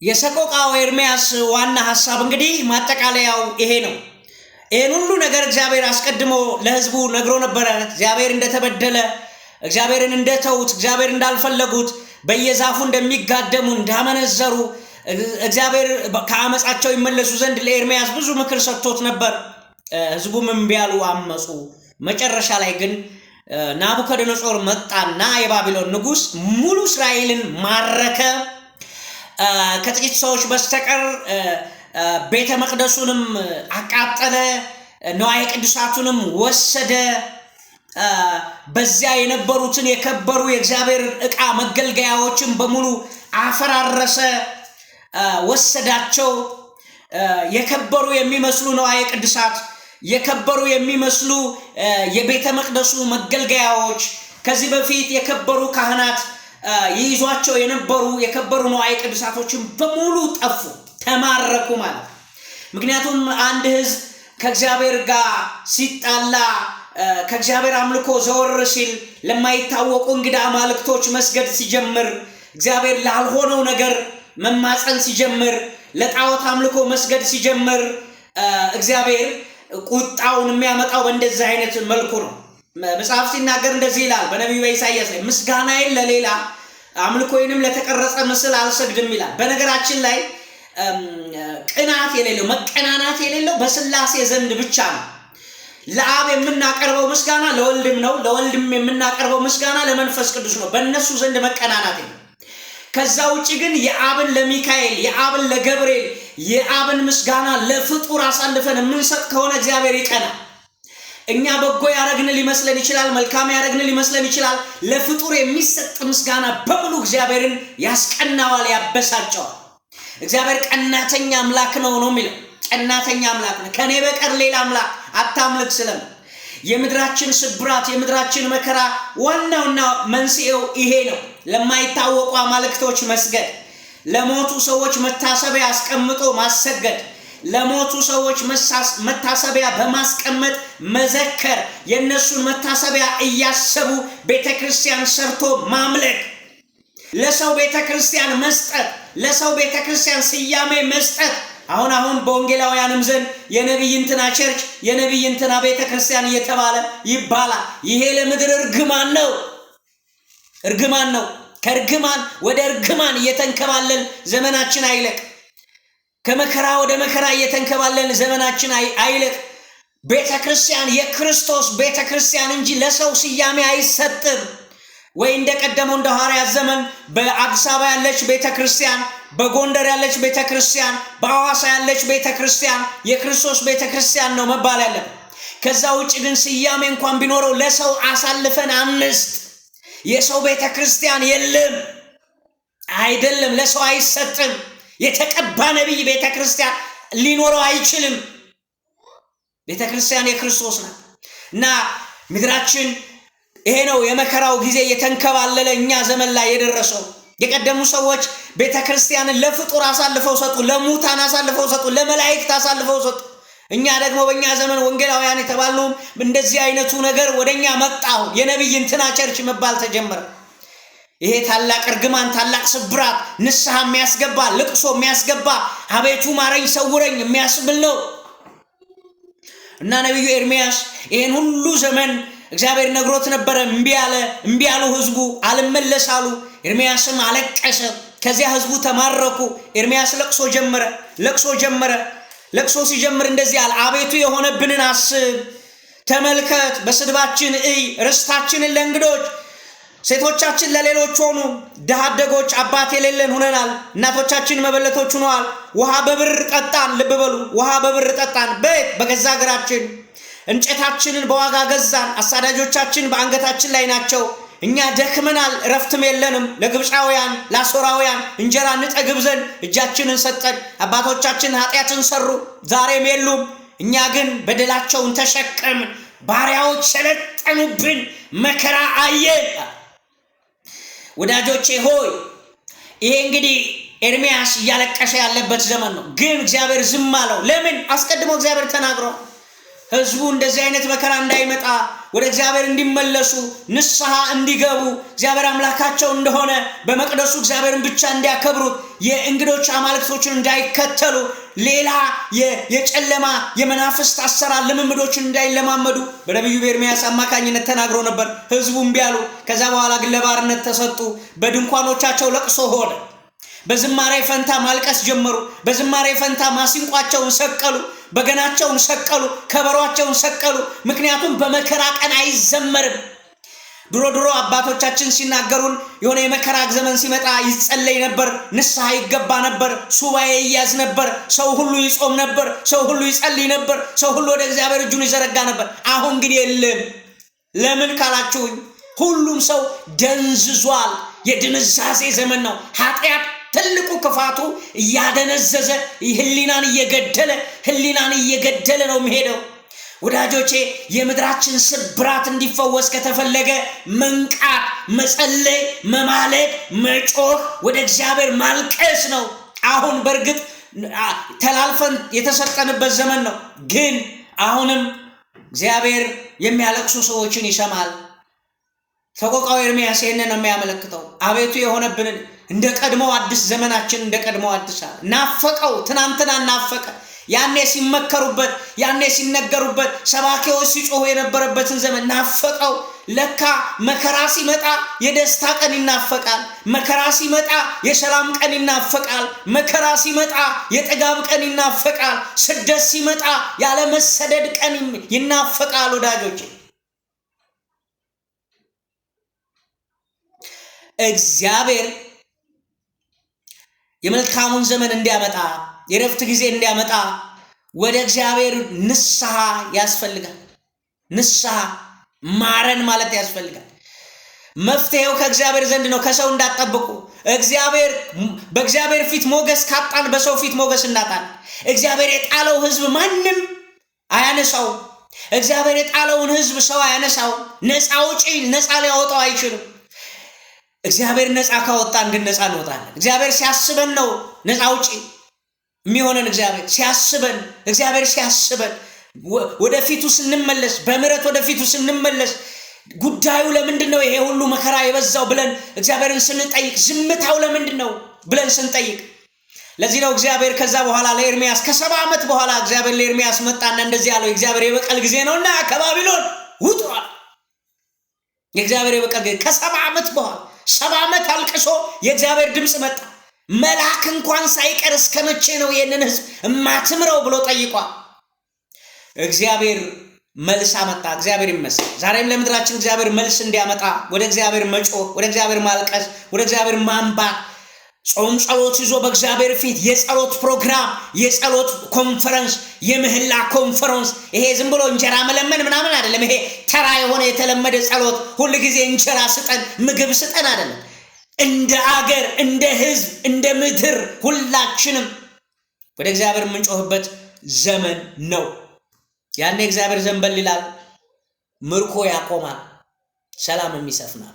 የሰቆቃው ኤርምያስ ዋና ሐሳብ እንግዲህ ማጠቃለያው ይሄ ነው። ይሄን ሁሉ ነገር እግዚአብሔር አስቀድሞ ለሕዝቡ ነግሮ ነበረ። እግዚአብሔር እንደተበደለ፣ እግዚአብሔርን እንደተውት፣ እግዚአብሔር እንዳልፈለጉት፣ በየዛፉ እንደሚጋደሙ፣ እንዳመነዘሩ እግዚአብሔር ከአመጻቸው ይመለሱ ዘንድ ለኤርምያስ ብዙ ምክር ሰጥቶት ነበር። ሕዝቡም እምቢ አሉ፣ አመጹ። መጨረሻ ላይ ግን ናቡከደነጾር መጣና የባቢሎን ንጉሥ ሙሉ እስራኤልን ማረከ። ከጥቂት ሰዎች በስተቀር ቤተ መቅደሱንም አቃጠለ፣ ንዋየ ቅዱሳቱንም ወሰደ። በዚያ የነበሩትን የከበሩ የእግዚአብሔር ዕቃ መገልገያዎችን በሙሉ አፈራረሰ፣ ወሰዳቸው። የከበሩ የሚመስሉ ንዋየ ቅዱሳት፣ የከበሩ የሚመስሉ የቤተ መቅደሱ መገልገያዎች፣ ከዚህ በፊት የከበሩ ካህናት ይይዟቸው የነበሩ የከበሩ ንዋየ ቅዱሳቶችን በሙሉ ጠፉ፣ ተማረኩ ማለት። ምክንያቱም አንድ ሕዝብ ከእግዚአብሔር ጋር ሲጣላ፣ ከእግዚአብሔር አምልኮ ዘወር ሲል፣ ለማይታወቁ እንግዳ አማልክቶች መስገድ ሲጀምር፣ እግዚአብሔር ላልሆነው ነገር መማፀን ሲጀምር፣ ለጣዖት አምልኮ መስገድ ሲጀምር፣ እግዚአብሔር ቁጣውን የሚያመጣው በእንደዚህ አይነት መልኩ ነው። መጽሐፍ ሲናገር እንደዚህ ይላል በነቢዩ ኢሳይያስ ላይ ምስጋናዬን ለሌላ አምልኮዬንም ለተቀረጸ ምስል አልሰግድም ይላል። በነገራችን ላይ ቅናት የሌለው መቀናናት የሌለው በስላሴ ዘንድ ብቻ ነው። ለአብ የምናቀርበው ምስጋና ለወልድም ነው፣ ለወልድም የምናቀርበው ምስጋና ለመንፈስ ቅዱስ ነው። በእነሱ ዘንድ መቀናናት የለም። ከዛ ውጭ ግን የአብን ለሚካኤል፣ የአብን ለገብርኤል፣ የአብን ምስጋና ለፍጡር አሳልፈን የምንሰጥ ከሆነ እግዚአብሔር ይቀናል። እኛ በጎ ያረግን ሊመስለን ይችላል፣ መልካም ያረግን ሊመስለን ይችላል። ለፍጡር የሚሰጥ ምስጋና በሙሉ እግዚአብሔርን ያስቀናዋል፣ ያበሳጨዋል። እግዚአብሔር ቀናተኛ አምላክ ነው የሚለው። ቀናተኛ አምላክ ነው። ከኔ በቀር ሌላ አምላክ አታምልክ ስለም የምድራችን ስብራት፣ የምድራችን መከራ ዋናውና መንስኤው ይሄ ነው። ለማይታወቁ አማልክቶች መስገድ፣ ለሞቱ ሰዎች መታሰቢያ አስቀምጦ ማሰገድ፣ ለሞቱ ሰዎች መታሰቢያ በማስቀመጥ መዘከር፣ የነሱን መታሰቢያ እያሰቡ ቤተክርስቲያን ሰርቶ ማምለክ፣ ለሰው ቤተክርስቲያን መስጠት፣ ለሰው ቤተክርስቲያን ስያሜ መስጠት። አሁን በወንጌላውያንም ዘንድ የነቢይ እንትና ቸርች፣ የነቢይ እንትና ቤተክርስቲያን እየተባለ ይባላል። ይሄ ለምድር እርግማን ነው፣ እርግማን ነው። ከእርግማን ወደ እርግማን እየተንከባለን ዘመናችን አይለቅ። ከመከራ ወደ መከራ እየተንከባለን ዘመናችን አይለቅ። ቤተክርስቲያን የክርስቶስ ቤተክርስቲያን እንጂ ለሰው ስያሜ አይሰጥም። ወይ እንደቀደመው እንደ ሐዋርያት ዘመን በአዲስ አበባ ያለች ቤተክርስቲያን፣ በጎንደር ያለች ቤተክርስቲያን፣ በሐዋሳ ያለች ቤተክርስቲያን የክርስቶስ ቤተክርስቲያን ነው መባል ያለበት። ከዛ ውጭ ግን ስያሜ እንኳን ቢኖረው ለሰው አሳልፈን አንስጥ። የሰው ቤተክርስቲያን የለም፣ አይደለም፣ ለሰው አይሰጥም። የተቀባ ነቢይ ቤተክርስቲያን ሊኖረው አይችልም። ቤተክርስቲያን የክርስቶስ ናት እና ምድራችን ይሄ ነው የመከራው ጊዜ የተንከባለለ እኛ ዘመን ላይ የደረሰው። የቀደሙ ሰዎች ቤተክርስቲያንን ለፍጡር አሳልፈው ሰጡ፣ ለሙታን አሳልፈው ሰጡ፣ ለመላእክት አሳልፈው ሰጡ። እኛ ደግሞ በእኛ ዘመን ወንጌላውያን የተባልነው እንደዚህ አይነቱ ነገር ወደኛ መጣው። የነቢይ እንትና ቸርች መባል ተጀመረ። ይሄ ታላቅ እርግማን፣ ታላቅ ስብራት፣ ንስሐ የሚያስገባ ልቅሶ የሚያስገባ አቤቱ ማረኝ ሰውረኝ የሚያስብል ነው እና ነቢዩ ኤርምያስ ይሄን ሁሉ ዘመን እግዚአብሔር ነግሮት ነበረ። እምቢ አሉ ህዝቡ፣ አልመለሳሉ። ኤርምያስም አለቀሰ። ከዚያ ህዝቡ ተማረኩ። ኤርምያስ ለቅሶ ጀመረ። ለቅሶ ሲጀምር እንደዚህ አለ፣ አቤቱ የሆነብንን አስብ፣ ተመልከት፣ በስድባችን እይ፣ ርስታችንን ለእንግዶች ሴቶቻችን ለሌሎች ሆኑ። ድሃ አደጎች አባት የሌለን ሆነናል። እናቶቻችን መበለቶች ሆነዋል። ውሃ በብር ጠጣን። ልብ በሉ፣ ውሃ በብር ጠጣን። በገዛ ሀገራችን እንጨታችንን በዋጋ ገዛን። አሳዳጆቻችን በአንገታችን ላይ ናቸው። እኛ ደክመናል፣ እረፍትም የለንም። ለግብፃውያን ለአሦራውያን እንጀራ እንጠግብ ዘንድ እጃችንን ሰጠን። አባቶቻችን ኃጢአትን ሰሩ፣ ዛሬም የሉም። እኛ ግን በደላቸውን ተሸከምን። ባሪያዎች ሰለጠኑብን፣ መከራ አየን። ወዳጆቼ ሆይ ይሄ እንግዲህ ኤርምያስ እያለቀሰ ያለበት ዘመን ነው። ግን እግዚአብሔር ዝም አለው። ለምን? አስቀድሞ እግዚአብሔር ተናግሯል። ህዝቡ እንደዚህ አይነት መከራ እንዳይመጣ ወደ እግዚአብሔር እንዲመለሱ ንስሐ እንዲገቡ እግዚአብሔር አምላካቸው እንደሆነ በመቅደሱ እግዚአብሔርን ብቻ እንዲያከብሩት የእንግዶች አማልክቶችን እንዳይከተሉ ሌላ የጨለማ የመናፍስት አሰራር ልምምዶችን እንዳይለማመዱ በነቢዩ ኤርምያስ አማካኝነት ተናግሮ ነበር። ህዝቡ እምቢ አሉ። ከዛ በኋላ ግን ለባርነት ተሰጡ። በድንኳኖቻቸው ለቅሶ ሆነ። በዝማሬ ፈንታ ማልቀስ ጀመሩ። በዝማሬ ፈንታ ማሲንቋቸውን ሰቀሉ፣ በገናቸውን ሰቀሉ፣ ከበሯቸውን ሰቀሉ። ምክንያቱም በመከራ ቀን አይዘመርም። ድሮ አባቶቻችን ሲናገሩን የሆነ የመከራ ዘመን ሲመጣ ይጸለይ ነበር፣ ንስሐ ይገባ ነበር፣ ሱባኤ ይያዝ ነበር፣ ሰው ሁሉ ይጾም ነበር፣ ሰው ሁሉ ይጸልይ ነበር፣ ሰው ሁሉ ወደ እግዚአብሔር እጁን ይዘረጋ ነበር። አሁን ግን የለም። ለምን ካላችሁኝ ሁሉም ሰው ደንዝዟል። የድንዛዜ ዘመን ነው። ኃጢአት ትልቁ ክፋቱ እያደነዘዘ ህሊናን እየገደለ ነው የሚሄደው። ወዳጆቼ የምድራችን ስብራት እንዲፈወስ ከተፈለገ መንቃት፣ መጸለይ፣ መማለድ፣ መጮህ፣ ወደ እግዚአብሔር ማልቀስ ነው። አሁን በእርግጥ ተላልፈን የተሰጠንበት ዘመን ነው። ግን አሁንም እግዚአብሔር የሚያለቅሱ ሰዎችን ይሰማል። ሰቆቃው ኤርምያስ ይህንን ነው የሚያመለክተው። አቤቱ የሆነብንን እንደ ቀድሞው አዲስ ዘመናችን እንደ ቀድሞው አዲስ ናፈቀው። ትናንትና ናፈቀ። ያኔ ሲመከሩበት፣ ያኔ ሲነገሩበት፣ ሰባኪዎች ሲጮሁ የነበረበትን ዘመን ናፈቀው። ለካ መከራ ሲመጣ የደስታ ቀን ይናፈቃል። መከራ ሲመጣ የሰላም ቀን ይናፈቃል። መከራ ሲመጣ የጥጋብ ቀን ይናፈቃል። ስደት ሲመጣ ያለ መሰደድ ቀን ይናፈቃል። ወዳጆች እግዚአብሔር የመልካሙን ዘመን እንዲያመጣ የረፍት ጊዜ እንዲያመጣ ወደ እግዚአብሔር ንስሐ ያስፈልጋል። ንስሐ ማረን ማለት ያስፈልጋል። መፍትሄው ከእግዚአብሔር ዘንድ ነው። ከሰው እንዳትጠብቁ። በእግዚአብሔር ፊት ሞገስ ካጣን በሰው ፊት ሞገስ እናጣን። እግዚአብሔር የጣለው ሕዝብ ማንም አያነሳው። እግዚአብሔር የጣለውን ሕዝብ ሰው አያነሳው። ነፃ አውጪ ነፃ ሊያወጣው አይችልም። እግዚአብሔር ነፃ ካወጣን ግን ነፃ እንወጣለን። እግዚአብሔር ሲያስበን ነው ነፃ አውጪ የሚሆነን። እግዚአብሔር ሲያስበን ወደፊቱ ስንመለስ፣ በምህረት ወደፊቱ ስንመለስ ጉዳዩ ለምንድን ነው ይሄ ሁሉ መከራ የበዛው ብለን እግዚአብሔርን ስንጠይቅ፣ ዝምታው ለምንድን ነው ብለን ስንጠይቅ፣ ለዚህ ነው እግዚአብሔር ከዛ በኋላ ለኤርምያስ ከ70 ዓመት በኋላ እግዚአብሔር ለኤርምያስ መጣና እንደዚህ ያለው የእግዚአብሔር የበቀል ጊዜ ነውና ከባቢሎን ውጡ አለ። የእግዚአብሔር የበቀል ጊዜ ከ70 ዓመት በኋላ 70 ዓመት አልቅሶ የእግዚአብሔር ድምፅ መጣ። መልአክ እንኳን ሳይቀር እስከ መቼ ነው ይህንን ህዝብ እማትምረው ብሎ ጠይቋል። እግዚአብሔር መልስ አመጣ። እግዚአብሔር ይመስገን። ዛሬም ለምድራችን እግዚአብሔር መልስ እንዲያመጣ ወደ እግዚአብሔር መጮህ፣ ወደ እግዚአብሔር ማልቀስ፣ ወደ እግዚአብሔር ማንባት፣ ጾም ጸሎት ይዞ በእግዚአብሔር ፊት የጸሎት ፕሮግራም፣ የጸሎት ኮንፈረንስ፣ የምህላ ኮንፈረንስ። ይሄ ዝም ብሎ እንጀራ መለመን ምናምን አይደለም። ይሄ ተራ የሆነ የተለመደ ጸሎት፣ ሁል ጊዜ እንጀራ ስጠን ምግብ ስጠን አይደለም። እንደ አገር፣ እንደ ህዝብ፣ እንደ ምድር ሁላችንም ወደ እግዚአብሔር የምንጮህበት ዘመን ነው። ያኔ እግዚአብሔር ዘንበል ይላል፣ ምርኮ ያቆማል፣ ሰላምም ይሰፍናል።